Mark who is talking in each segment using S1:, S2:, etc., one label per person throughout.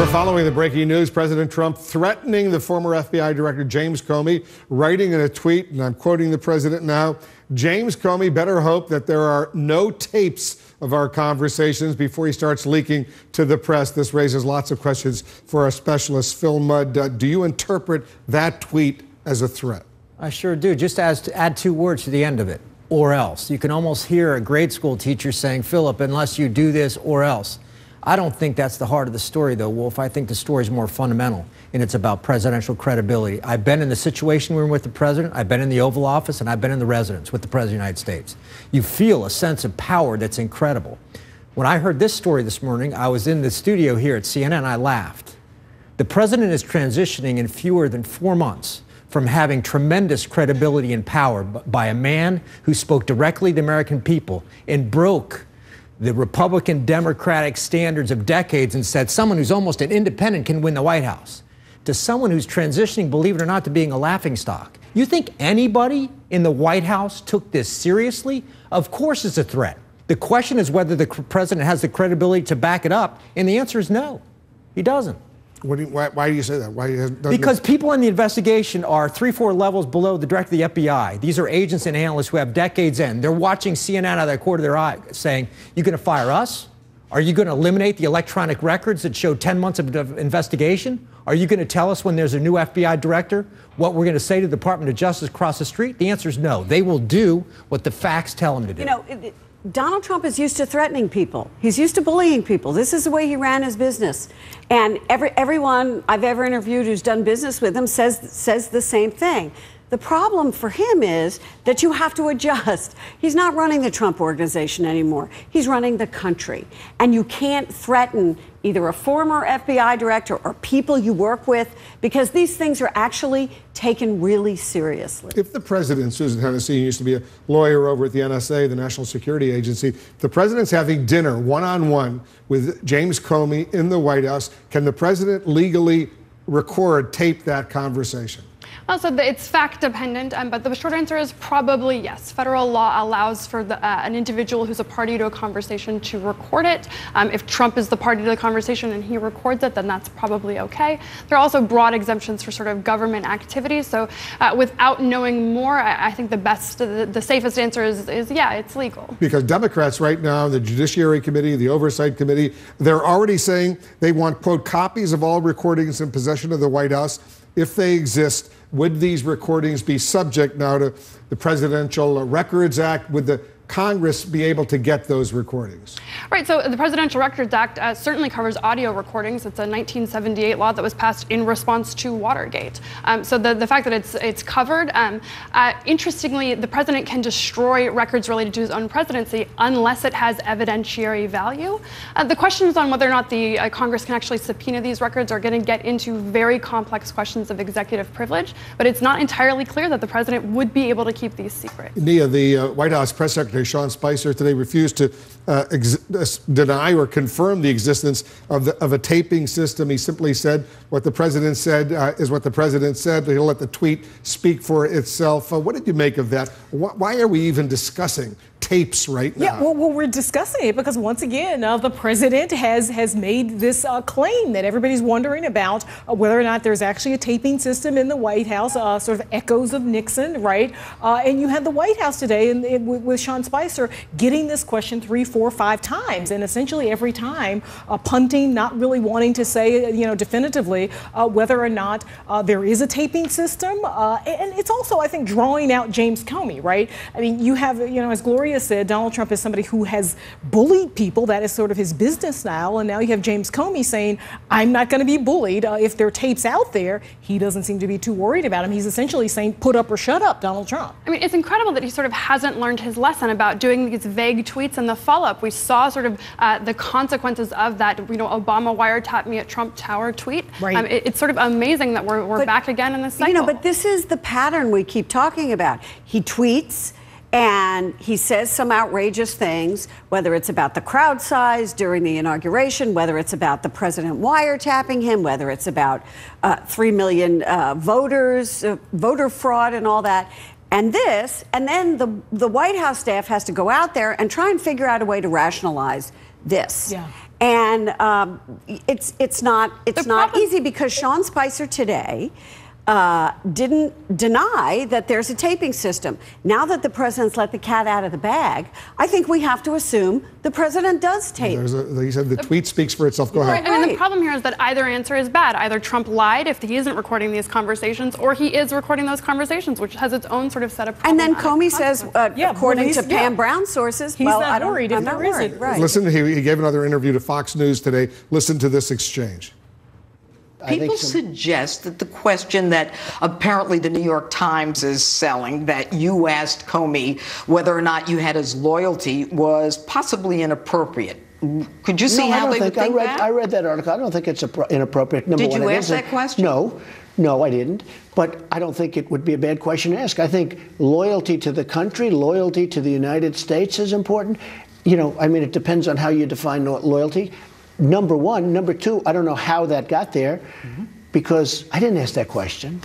S1: We're following the breaking news. President Trump threatening the former FBI Director James Comey, writing in a tweet, and I'm quoting the president now, James Comey better hope that there are no tapes of our conversations before he starts leaking to the press. This raises lots of questions for our specialist, Phil Mudd. Do you interpret that tweet as a threat?
S2: I sure do. Just as to add two words to the end of it, or else. You can almost hear a grade school teacher saying, Philip, unless you do this, or else. I don't think that's the heart of the story, though, Wolf. I think the story is more fundamental, and it's about presidential credibility. I've been in the situation room with the president, I've been in the Oval Office, and I've been in the residence with the president of the United States. You feel a sense of power that's incredible. When I heard this story this morning, I was in the studio here at CNN, I laughed. The president is transitioning in fewer than 4 months from having tremendous credibility and power by a man who spoke directly to the American people and broke the Republican Democratic standards of decades and said someone who's almost an independent can win the White House, to someone who's transitioning, believe it or not, to being a laughingstock. You think anybody in the White House took this seriously? Of course it's a threat. The question is whether the president has the credibility to back it up, and the answer is no, he doesn't.
S1: Why do you say that?
S2: Because people in the investigation are 3-4 levels below the director of the FBI. These are agents and analysts who have decades in. They're watching CNN out of the corner of their eye saying, you going to fire us? Are you going to eliminate the electronic records that show 10 months of investigation? Are you going to tell us when there's a new FBI director what we're going to say to the Department of Justice across the street? The answer is no. They will do what the facts tell them to do.
S3: You know, Donald Trump is used to threatening people. He's used to bullying people. This is the way he ran his business. And everyone I've ever interviewed who's done business with him says the same thing. The problem for him is that you have to adjust. He's not running the Trump Organization anymore. He's running the country. And you can't threaten either a former FBI director or people you work with, because these things are actually taken really seriously.
S1: If the president, Susan Hennessy, used to be a lawyer over at the NSA, the National Security Agency, the president's having dinner one-on-one with James Comey in the White House, can the president legally tape that conversation?
S4: So it's fact dependent, but the short answer is probably yes. Federal law allows for an individual who's a party to a conversation to record it. If Trump is the party to the conversation and he records it, then that's probably okay. There are also broad exemptions for sort of government activities. So without knowing more, I think the safest answer is yeah, it's legal.
S1: Because Democrats right now, the Judiciary Committee, the Oversight Committee, they're already saying they want, quote, copies of all recordings in possession of the White House if they exist. Would these recordings be subject now to the Presidential Records Act? Would the Congress be able to get those recordings?
S4: Right, so the Presidential Records Act certainly covers audio recordings. It's a 1978 law that was passed in response to Watergate. So the fact that it's covered, interestingly, the president can destroy records related to his own presidency unless it has evidentiary value. The questions on whether or not the Congress can actually subpoena these records are going to get into very complex questions of executive privilege, but it's not entirely clear that the president would be able to keep these secret.
S1: Nia, the White House press secretary Sean Spicer today refused to deny or confirm the existence of a taping system. He simply said what the president said is what the president said. He'll let the tweet speak for itself. What did you make of that? Why are we even discussing tapes right now?
S5: Yeah, well, we're discussing it because once again, the president has made this claim that everybody's wondering about whether or not there's actually a taping system in the White House, sort of echoes of Nixon, right? And you had the White House today with Sean Spicer getting this question 3, 4, 5 times, and essentially every time punting, not really wanting to say, definitively whether or not there is a taping system. And it's also, I think, drawing out James Comey, right? I mean, you have, as Gloria said, Donald Trump is somebody who has bullied people. That is sort of his business style. And now you have James Comey saying, I'm not going to be bullied. If there are tapes out there, he doesn't seem to be too worried about him. He's essentially saying, put up or shut up, Donald Trump.
S4: I mean, it's incredible that he sort of hasn't learned his lesson about doing these vague tweets and the follow-up. We saw sort of the consequences of that, Obama wiretap me at Trump Tower tweet.
S5: Right.
S4: It's sort of amazing that we're back again in this cycle.
S3: But this is the pattern we keep talking about. He tweets, and he says some outrageous things, whether it's about the crowd size during the inauguration, whether it's about the president wiretapping him, whether it's about 3 million voters, voter fraud and all that. And then the White House staff has to go out there and try and figure out a way to rationalize this.
S5: Yeah.
S3: And it's not easy because Sean Spicer today didn't deny that there's a taping system. Now that the president's let the cat out of the bag, I think we have to assume the president does tape.
S1: He said the tweet speaks for itself. Go ahead.
S4: I mean, the problem here is that either answer is bad. Either Trump lied if he isn't recording these conversations, or he is recording those conversations, which has its own sort of set of
S3: problems. And then Comey says, according to Pam Brown sources,
S5: he's not worried if there isn't.
S3: Right.
S1: Listen, he gave another interview to Fox News today. Listen to this exchange.
S6: People suggest that the question that apparently the New York Times is selling, that you asked Comey whether or not you had his loyalty, was possibly inappropriate. Could you see how they would think that?
S7: I read that article. I don't think it's inappropriate.
S6: Did you ask that question?
S7: No, I didn't. But I don't think it would be a bad question to ask. I think loyalty to the country, loyalty to the United States is important. You know, I mean, it depends on how you define loyalty. Number one. Number two, I don't know how that got there because I didn't ask that question.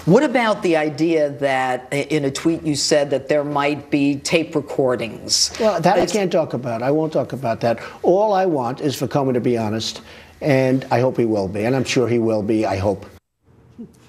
S6: What about the idea that in a tweet you said that there might be tape recordings?
S7: Well, that I can't talk about. I won't talk about that. All I want is for Comey to be honest, and I hope he will be, and I'm sure he will be, I hope.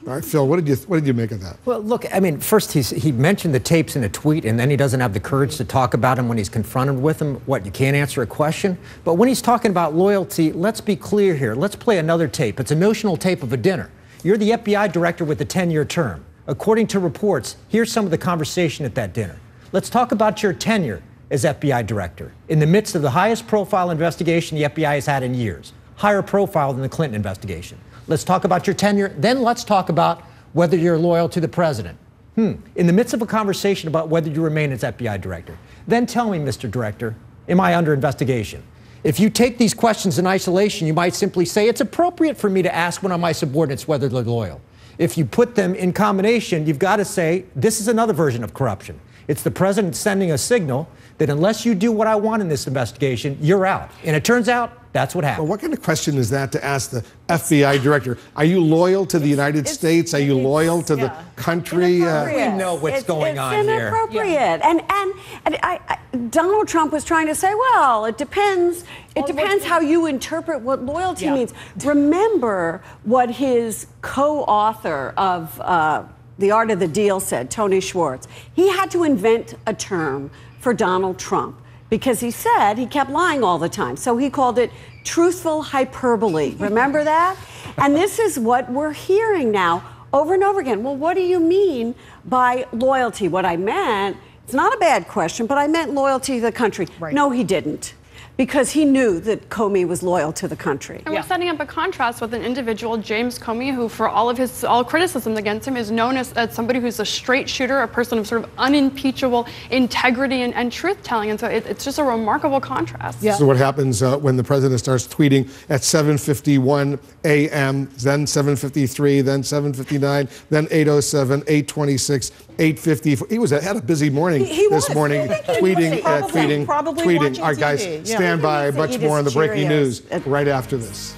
S1: All right, Phil, what did you make of that?
S2: Well, look, I mean, first he mentioned the tapes in a tweet, and then he doesn't have the courage to talk about them when he's confronted with them. What, you can't answer a question? But when he's talking about loyalty, let's be clear here. Let's play another tape. It's a notional tape of a dinner. You're the FBI director with a 10-year term. According to reports, here's some of the conversation at that dinner. Let's talk about your tenure as FBI director in the midst of the highest profile investigation the FBI has had in years, higher profile than the Clinton investigation. Let's talk about your tenure. Then let's talk about whether you're loyal to the president. In the midst of a conversation about whether you remain as FBI director. Then tell me, Mr. Director, am I under investigation? If you take these questions in isolation, you might simply say it's appropriate for me to ask one of my subordinates whether they're loyal. If you put them in combination, you've got to say this is another version of corruption. It's the president sending a signal that unless you do what I want in this investigation, you're out. And it turns out that's what happened.
S1: Well, what kind of question is that to ask the FBI director? Are you loyal to the United States? Are you loyal to the country?
S2: We know what's going on here.
S3: It's inappropriate. And Donald Trump was trying to say, well, it depends. It depends how you interpret what loyalty means. Remember what his co-author of The Art of the Deal said, Tony Schwartz. He had to invent a term for Donald Trump because he said he kept lying all the time. So he called it truthful hyperbole. Remember that? And this is what we're hearing now over and over again. Well, what do you mean by loyalty? What I meant, it's not a bad question, but I meant loyalty to the country. Right. No, he didn't. Because he knew that Comey was loyal to the country.
S4: And we're setting up a contrast with an individual, James Comey, who, for all criticisms against him, is known as somebody who's a straight shooter, a person of sort of unimpeachable integrity and truth-telling. And so it's just a remarkable contrast.
S1: This is what happens when the president starts tweeting at 7:51 a.m., then 7:53, then 7:59, then 8:07, 8:26, 8:54. He had a busy morning this morning, tweeting. All right, guys, stand by. Much more on the breaking news right after this.